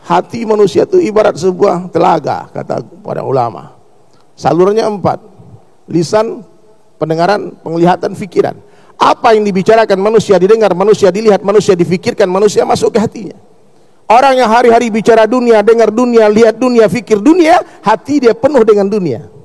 Hati manusia itu ibarat sebuah telaga, kata para ulama. Salurannya 4. Lisan, pendengaran, penglihatan, fikiran. Apa yang dibicarakan manusia didengar, manusia dilihat, manusia difikirkan, manusia masuk ke hatinya. Orang yang hari-hari bicara dunia, dengar dunia, lihat dunia, fikir dunia, hati dia penuh dengan dunia.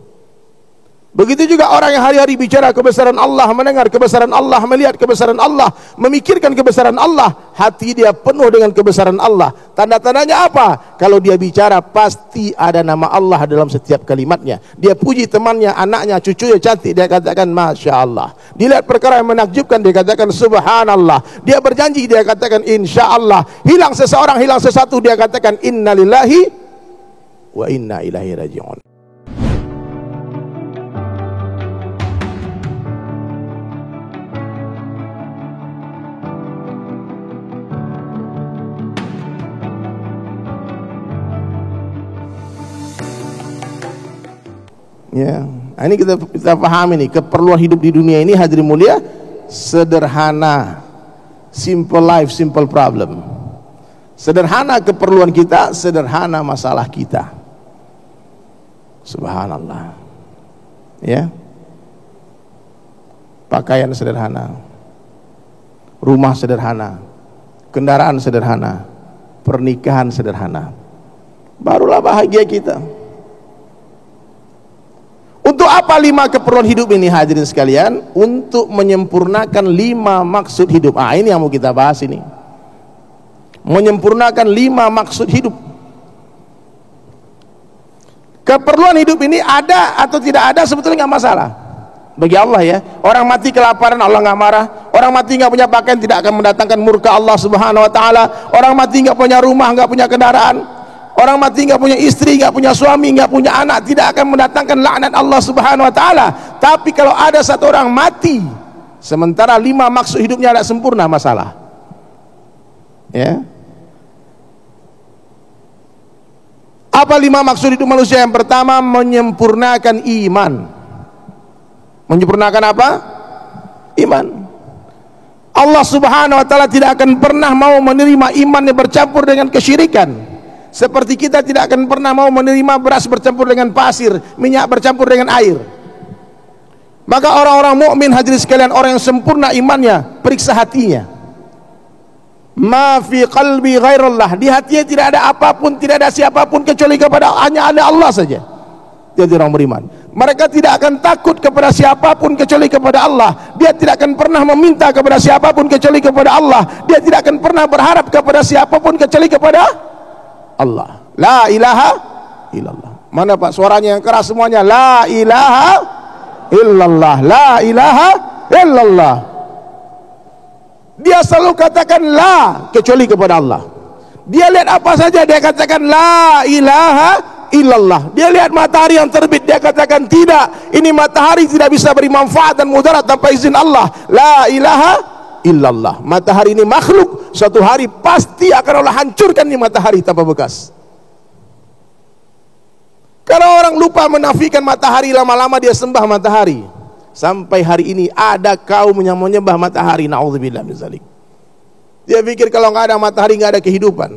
Begitu juga orang yang hari-hari bicara kebesaran Allah, mendengar kebesaran Allah, melihat kebesaran Allah, memikirkan kebesaran Allah, hati dia penuh dengan kebesaran Allah. Tanda-tandanya apa? Kalau dia bicara pasti ada nama Allah dalam setiap kalimatnya. Dia puji temannya, anaknya, cucunya cantik, dia katakan Masya Allah. Dilihat perkara yang menakjubkan, dia katakan Subhanallah. Dia berjanji, dia katakan Insya Allah. Hilang seseorang, hilang sesuatu, dia katakan Inna lillahi wa inna ilaihi raji'un. Ya, ini kita pahami nih, keperluan hidup di dunia ini hadirin mulia sederhana, simple life, simple problem. Sederhana keperluan kita, sederhana masalah kita. Subhanallah. Ya. Pakaian sederhana, rumah sederhana, kendaraan sederhana, pernikahan sederhana. Barulah bahagia kita. Untuk apa 5 keperluan hidup ini hadirin sekalian? Untuk menyempurnakan 5 maksud hidup. Ini yang mau kita bahas ini. Menyempurnakan 5 maksud hidup. Keperluan hidup ini ada atau tidak ada sebetulnya nggak masalah bagi Allah ya. Orang mati kelaparan Allah nggak marah. Orang mati nggak punya pakaian tidak akan mendatangkan murka Allah Subhanahu Wa Taala. Orang mati nggak punya rumah, nggak punya kendaraan. Orang mati nggak punya istri, nggak punya suami, nggak punya anak, tidak akan mendatangkan laknat Allah Subhanahu Wa Taala. Tapi kalau ada satu orang mati, sementara 5 maksud hidupnya tidak sempurna, masalah. Ya. Apa 5 maksud hidup manusia? Yang pertama, menyempurnakan iman. Menyempurnakan apa? Iman. Allah Subhanahu Wa Taala tidak akan pernah mau menerima iman yang bercampur dengan kesyirikan. Seperti kita tidak akan pernah mau menerima beras bercampur dengan pasir, minyak bercampur dengan air. Maka orang-orang mukmin hadirin sekalian, orang yang sempurna imannya, periksa hatinya. Ma fi qalbi ghairullah, di hatinya tidak ada apapun, tidak ada siapapun kecuali kepada hanya Allah saja. Dia orang beriman. Mereka tidak akan takut kepada siapapun kecuali kepada Allah. Dia tidak akan pernah meminta kepada siapapun kecuali kepada Allah. Dia tidak akan pernah berharap kepada siapapun kecuali kepada Allah. La ilaha illallah. Mana Pak suaranya yang keras semuanya? La ilaha illallah. La ilaha illallah. Dia selalu katakan la kecuali kepada Allah. Dia lihat apa saja dia katakan la ilaha illallah. Dia lihat matahari yang terbit, dia katakan tidak, ini matahari tidak bisa beri manfaat dan mudarat tanpa izin Allah. La ilaha illallah. Matahari ini makhluk, suatu hari pasti akan Allah hancurkan ini matahari tanpa bekas. Kalau orang lupa menafikan matahari, lama-lama dia sembah matahari. Sampai hari ini ada kaum yang menyembah matahari, naudzubillah min zalik. Dia pikir kalau nggak ada matahari nggak ada kehidupan.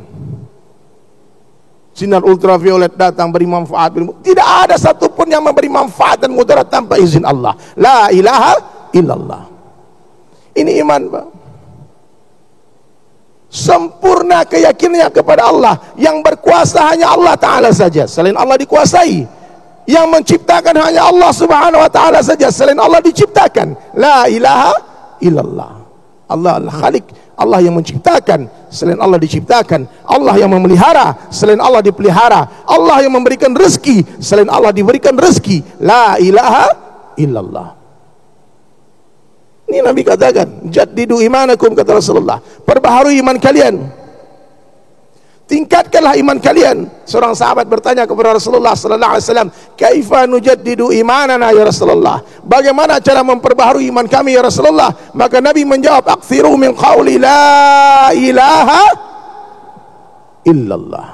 Sinar ultraviolet datang beri manfaat, tidak ada satupun yang memberi manfaat dan mudarat tanpa izin Allah. La ilaha illallah. Ini iman Pak. Sempurna keyakinannya kepada Allah. Yang berkuasa hanya Allah Ta'ala saja, selain Allah dikuasai. Yang menciptakan hanya Allah Subhanahu Wa Ta'ala saja, selain Allah diciptakan. La ilaha illallah. Allah al-Khaliq, Allah yang menciptakan, selain Allah diciptakan. Allah yang memelihara, selain Allah dipelihara. Allah yang memberikan rezeki, selain Allah diberikan rezeki. La ilaha illallah. Ini Nabi katakan, jaddidu imanakum, kata Rasulullah, perbaharui iman kalian, tingkatkanlah iman kalian. Seorang sahabat bertanya kepada Rasulullah sallallahu alaihi wasallam, kaifa nujaddidu imanana ya Rasulullah, bagaimana cara memperbaharui iman kami ya Rasulullah? Maka Nabi menjawab, akthiru min qawli la ilaha illallah.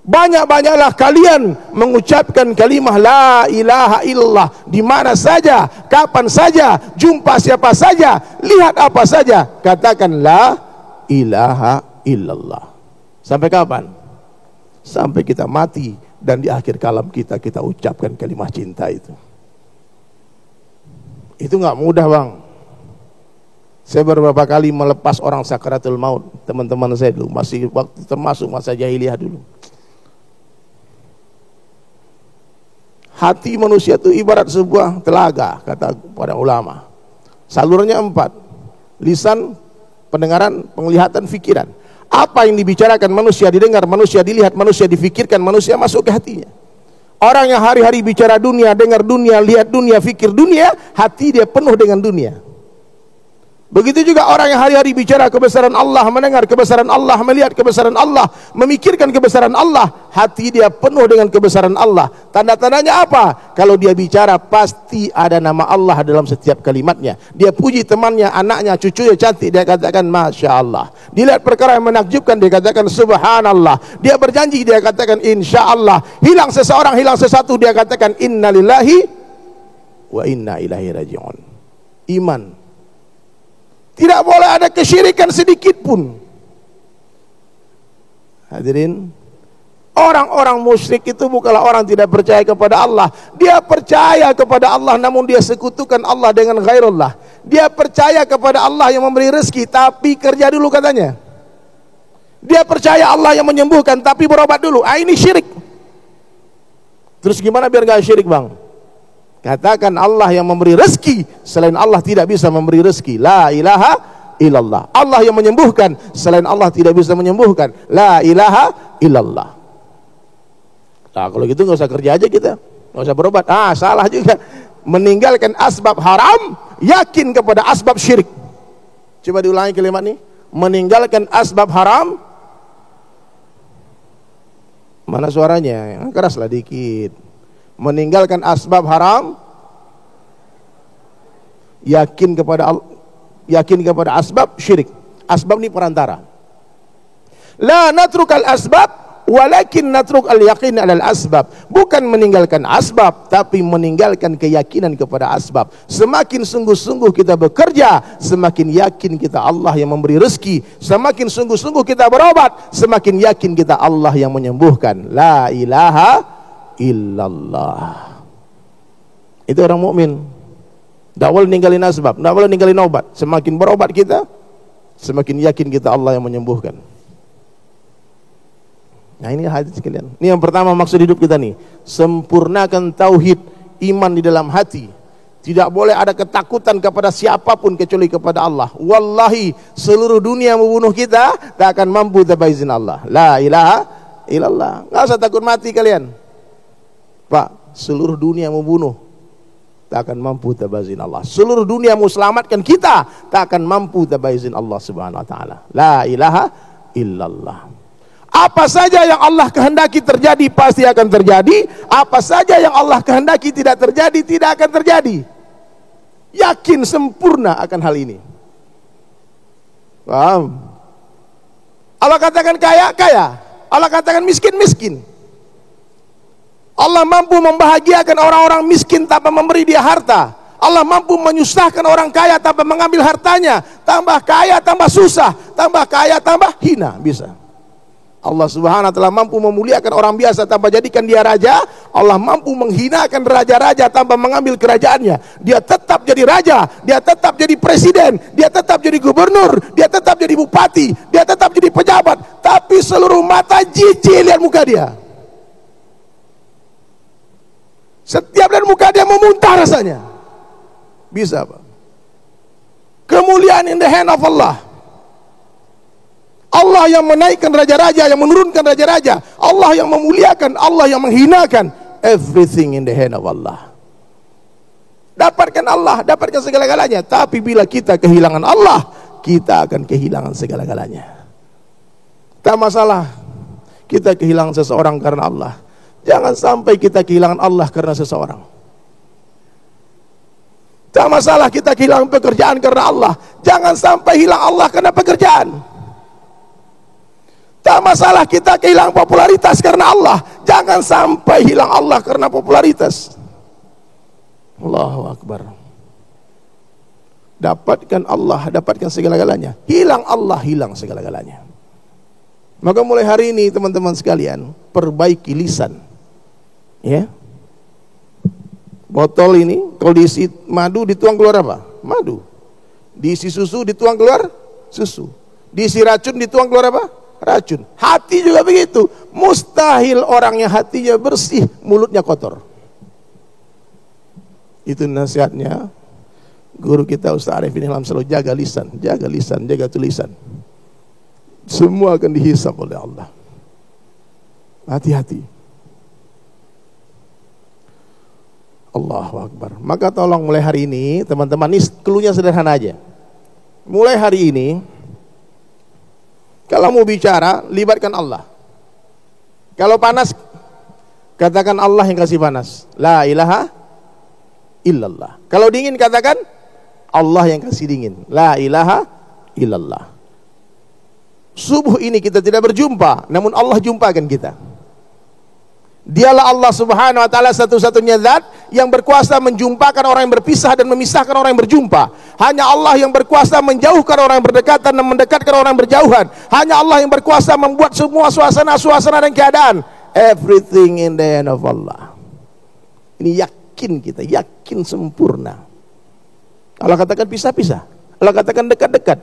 Banyak-banyaklah kalian mengucapkan kalimah la ilaha illallah, di mana saja, kapan saja, jumpa siapa saja, lihat apa saja, katakan la ilaha illallah. Sampai kapan? Sampai kita mati dan di akhir kalam kita ucapkan kalimat cinta itu. Itu nggak mudah, Bang. Saya beberapa kali melepas orang sakaratul maut, teman-teman saya dulu, masih waktu termasuk masa jahiliyah dulu. Hati manusia itu ibarat sebuah telaga, kata para ulama. Salurannya 4. Lisan, pendengaran, penglihatan, pikiran. Apa yang dibicarakan manusia didengar, manusia dilihat, manusia difikirkan, manusia masuk ke hatinya. Orang yang hari-hari bicara dunia, dengar dunia, lihat dunia, fikir dunia, hati dia penuh dengan dunia. Begitu juga orang yang hari-hari bicara kebesaran Allah, mendengar kebesaran Allah, melihat kebesaran Allah, memikirkan kebesaran Allah, hati dia penuh dengan kebesaran Allah. Tanda-tandanya apa? Kalau dia bicara pasti ada nama Allah dalam setiap kalimatnya. Dia puji temannya, anaknya, cucunya cantik, dia katakan Masya Allah. Dilihat perkara yang menakjubkan, dia katakan Subhanallah. Dia berjanji, dia katakan Insya Allah. Hilang seseorang, hilang sesuatu, dia katakan Inna lillahi wa inna ilaihi raji'un. Iman. Tidak boleh ada kesyirikan sedikit pun. Hadirin, orang-orang musyrik itu bukanlah orang tidak percaya kepada Allah. Dia percaya kepada Allah, namun dia sekutukan Allah dengan ghairullah. Dia percaya kepada Allah yang memberi rezeki, tapi kerja dulu katanya. Dia percaya Allah yang menyembuhkan, tapi berobat dulu. Ini syirik. Terus gimana biar gak syirik, Bang? Katakan Allah yang memberi rezeki, selain Allah tidak bisa memberi rezeki. La ilaha illallah. Allah yang menyembuhkan, selain Allah tidak bisa menyembuhkan. La ilaha illallah. Nah, kalau gitu nggak usah kerja aja kita, nggak usah berobat. Salah juga. Meninggalkan asbab haram, yakin kepada asbab syirik. Coba diulangi kalimat ini. Meninggalkan asbab haram. Mana suaranya? Keraslah dikit. Meninggalkan asbab haram, yakin kepada asbab syirik. Asbab ini perantara. La natrukal asbab, walakin natruk al yakin alal asbab. Bukan meninggalkan asbab, tapi meninggalkan keyakinan kepada asbab. Semakin sungguh-sungguh kita bekerja, semakin yakin kita Allah yang memberi rezeki. Semakin sungguh-sungguh kita berobat, semakin yakin kita Allah yang menyembuhkan. La ilaha illallah. Itu orang mukmin. Tidak boleh ninggalin asbab, tidak boleh ninggalin obat. Semakin berobat kita, semakin yakin kita Allah yang menyembuhkan. Nah, ini hadis sekalian. Ini yang pertama maksud hidup kita nih. Sempurnakan tauhid, iman di dalam hati. Tidak boleh ada ketakutan kepada siapapun kecuali kepada Allah. Wallahi, seluruh dunia membunuh kita, tak akan mampu tanpa izin Allah. La ilaha illallah. Nggak usah takut mati kalian. Pak, seluruh dunia membunuh, tak akan mampu tanpa izin Allah. Seluruh dunia mau selamatkan kita, tak akan mampu tanpa izin Allah Subhanahu wa taala. La ilaha illallah. Apa saja yang Allah kehendaki terjadi pasti akan terjadi. Apa saja yang Allah kehendaki tidak terjadi, tidak akan terjadi. Yakin sempurna akan hal ini. Paham? Allah katakan kaya, kaya. Allah katakan miskin, miskin. Allah mampu membahagiakan orang-orang miskin tanpa memberi dia harta. Allah mampu menyusahkan orang kaya tanpa mengambil hartanya. Tambah kaya, tambah susah. Tambah kaya, tambah hina. Bisa. Allah Subhanahu wa ta'ala mampu memuliakan orang biasa tanpa jadikan dia raja. Allah mampu menghinakan raja-raja tanpa mengambil kerajaannya. Dia tetap jadi raja, dia tetap jadi presiden, dia tetap jadi gubernur, dia tetap jadi bupati, dia tetap jadi pejabat. Tapi seluruh mata jijik lihat muka dia. Setiap lihat muka dia memuntah rasanya. Bisa, Pak. Kemuliaan in the hand of Allah. Allah yang menaikkan raja-raja, yang menurunkan raja-raja. Allah yang memuliakan, Allah yang menghinakan. Everything in the hand of Allah. Dapatkan Allah, dapatkan segala-galanya. Tapi bila kita kehilangan Allah, kita akan kehilangan segala-galanya. Tak masalah kita kehilangan seseorang karena Allah. Jangan sampai kita kehilangan Allah karena seseorang. Tak masalah kita kehilangan pekerjaan karena Allah. Jangan sampai hilang Allah karena pekerjaan. Tak masalah kita kehilangan popularitas karena Allah. Jangan sampai hilang Allah karena popularitas. Allahu Akbar. Dapatkan Allah, dapatkan segala-galanya. Hilang Allah, hilang segala-galanya. Maka mulai hari ini teman-teman sekalian, perbaiki lisan. Ya. Botol ini kalau diisi madu dituang keluar apa? Madu. Diisi susu dituang keluar susu. Diisi racun dituang keluar apa? Racun. Hati juga begitu. Mustahil orang yang hatinya bersih, mulutnya kotor. Itu nasihatnya guru kita Ustaz Arifin Ilham, selalu jaga lisan, jaga tulisan. Semua akan dihisab oleh Allah. Hati-hati. Allahu Akbar. Maka tolong mulai hari ini teman-teman, ini cluenya sederhana aja. Mulai hari ini kalau mau bicara libatkan Allah. Kalau panas katakan Allah yang kasih panas. La ilaha illallah. Kalau dingin katakan Allah yang kasih dingin. La ilaha illallah. Subuh ini kita tidak berjumpa, namun Allah jumpakan kita. Dialah Allah Subhanahu wa taala satu-satunya zat yang berkuasa menjumpakan orang yang berpisah dan memisahkan orang yang berjumpa. Hanya Allah yang berkuasa menjauhkan orang yang berdekatan dan mendekatkan orang yang berjauhan. Hanya Allah yang berkuasa membuat semua suasana dan keadaan. Everything in the hand of Allah. Ini yakin kita, yakin sempurna. Allah katakan pisah-pisah, Allah katakan dekat-dekat.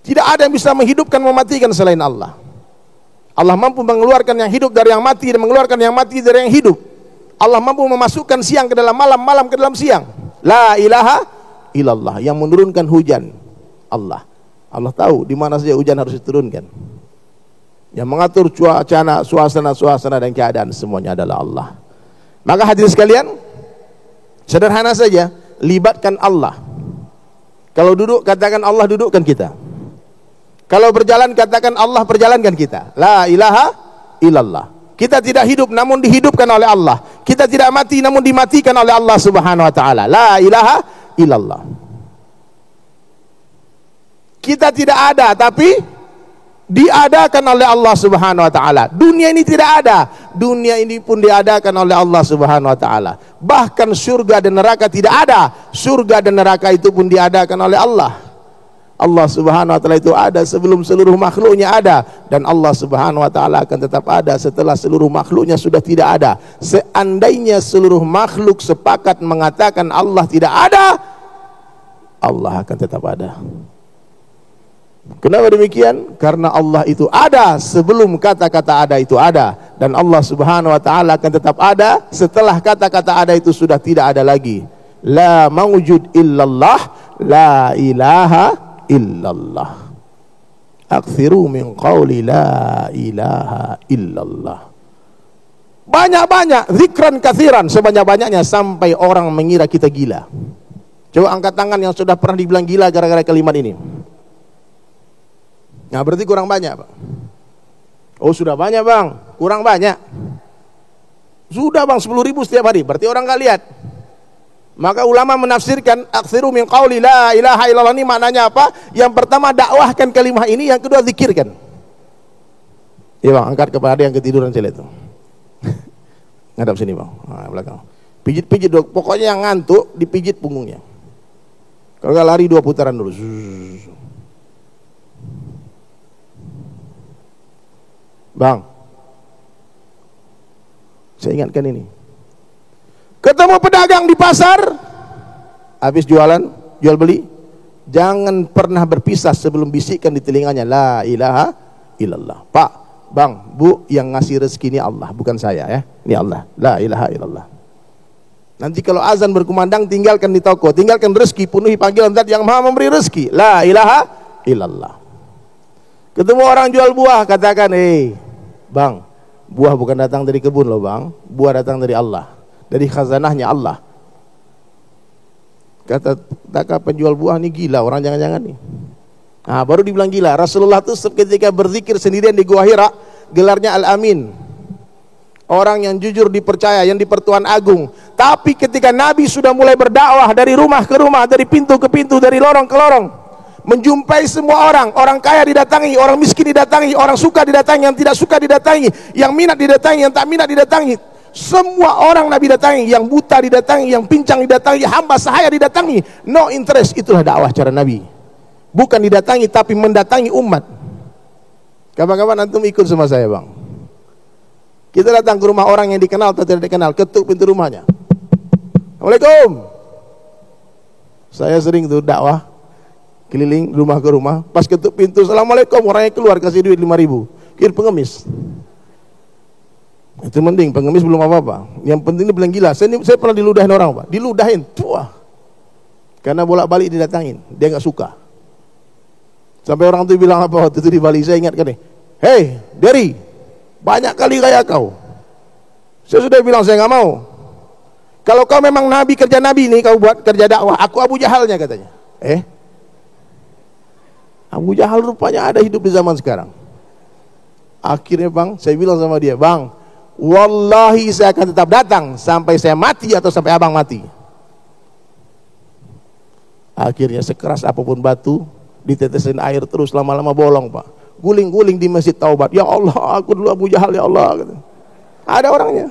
Tidak ada yang bisa menghidupkan, mematikan selain Allah. Allah mampu mengeluarkan yang hidup dari yang mati dan mengeluarkan yang mati dari yang hidup. Allah mampu memasukkan siang ke dalam malam, malam ke dalam siang. La ilaha illallah. Yang menurunkan hujan Allah. Allah tahu di mana saja hujan harus diturunkan. Yang mengatur cuaca, suasana dan keadaan semuanya adalah Allah. Maka hadirin sekalian, sederhana saja, libatkan Allah. Kalau duduk katakan Allah dudukkan kita. Kalau berjalan katakan Allah perjalankan kita. La ilaha illallah. Kita tidak hidup namun dihidupkan oleh Allah. Kita tidak mati namun dimatikan oleh Allah Subhanahu wa taala. La ilaha illallah. Kita tidak ada tapi diadakan oleh Allah Subhanahu wa taala. Dunia ini tidak ada, dunia ini pun diadakan oleh Allah Subhanahu wa taala. Bahkan surga dan neraka tidak ada, surga dan neraka itu pun diadakan oleh Allah. Allah Subhanahu wa taala itu ada sebelum seluruh makhluknya ada, dan Allah Subhanahu wa taala akan tetap ada setelah seluruh makhluknya sudah tidak ada. Seandainya seluruh makhluk sepakat mengatakan Allah tidak ada, Allah akan tetap ada. Kenapa demikian? Karena Allah itu ada sebelum kata-kata ada itu ada, dan Allah Subhanahu wa taala akan tetap ada setelah kata-kata ada itu sudah tidak ada lagi. La mawjud illallah, la ilaha illallah. Aktsiru min qawli la ilaha illallah. Banyak-banyak zikran katsiran, sebanyak-banyaknya sampai orang mengira kita gila. Coba angkat tangan yang sudah pernah dibilang gila gara-gara kalimat ini. Nah, berarti kurang banyak, Pak. Oh, sudah banyak, Bang. Kurang banyak. Sudah, Bang, 10.000 setiap hari. Berarti orang nggak lihat. Maka ulama menafsirkan aktsiru min qauli la ilaha illallah ini maknanya apa? Yang pertama dakwahkan kalimat ini, yang kedua zikirkan. Ya, Bang, angkat kepala yang ketiduran saya itu. Ngadap sini, Bang. Nah, belakang. Pijit-pijit, pokoknya yang ngantuk dipijit punggungnya. Kalau nggak lari 2 putaran dulu. Bang, saya ingatkan ini. Ketemu pedagang di pasar, habis jual beli, jangan pernah berpisah sebelum bisikkan di telinganya la ilaha illallah. Pak, Bang, Bu, yang ngasih rezeki ini Allah, bukan saya ya. Ini Allah, la ilaha illallah. Nanti kalau azan berkumandang, tinggalkan di toko, tinggalkan rezeki, penuhi panggilan zat yang maha memberi rezeki, la ilaha illallah. Ketemu orang jual buah, katakan, Bang, buah bukan datang dari kebun loh, Bang. Buah datang dari Allah, dari khazanahnya Allah. Kata penjual buah ini gila, orang jangan-jangan nih. Nah, baru dibilang gila. Rasulullah tuh ketika berzikir sendirian di Gua Hira, gelarnya Al-Amin. Orang yang jujur, dipercaya, yang dipertuan agung. Tapi ketika Nabi sudah mulai berdakwah dari rumah ke rumah, dari pintu ke pintu, dari lorong ke lorong, menjumpai semua orang kaya didatangi, orang miskin didatangi, orang suka didatangi, yang tidak suka didatangi, yang minat didatangi, yang tak minat didatangi. Semua orang Nabi datangi, yang buta didatangi, yang pincang didatangi, hamba sahaya didatangi. No interest, itulah dakwah cara Nabi. Bukan didatangi tapi mendatangi umat. Kapan-kapan antum ikut sama saya bang. Kita datang ke rumah orang yang dikenal atau tidak dikenal, ketuk pintu rumahnya. Assalamualaikum. Saya sering tuh dakwah keliling rumah ke rumah, pas ketuk pintu assalamualaikum, orangnya keluar kasih duit 5.000. Kira pengemis. Itu mending, pengemis belum apa-apa. Yang penting ini bilang gila. Saya pernah diludahin orang Pak, diludahin, tua. Karena bolak-balik didatangin, dia nggak suka. Sampai orang tuh bilang apa waktu itu di Bali, saya ingatkan nih, hei Derry, banyak kali kayak kau. Saya sudah bilang saya nggak mau. Kalau kau memang nabi, kerja nabi nih kau buat kerja dakwah, aku Abu Jahalnya katanya. Abu Jahal rupanya ada hidup di zaman sekarang. Akhirnya bang, saya bilang sama dia, bang, wallahi saya akan tetap datang sampai saya mati atau sampai abang mati. Akhirnya sekeras apapun batu, ditetesin air terus, lama-lama bolong Pak. Guling-guling di Masjid Taubat. Ya Allah, aku dulu Abu Jahal ya Allah. Ada orangnya.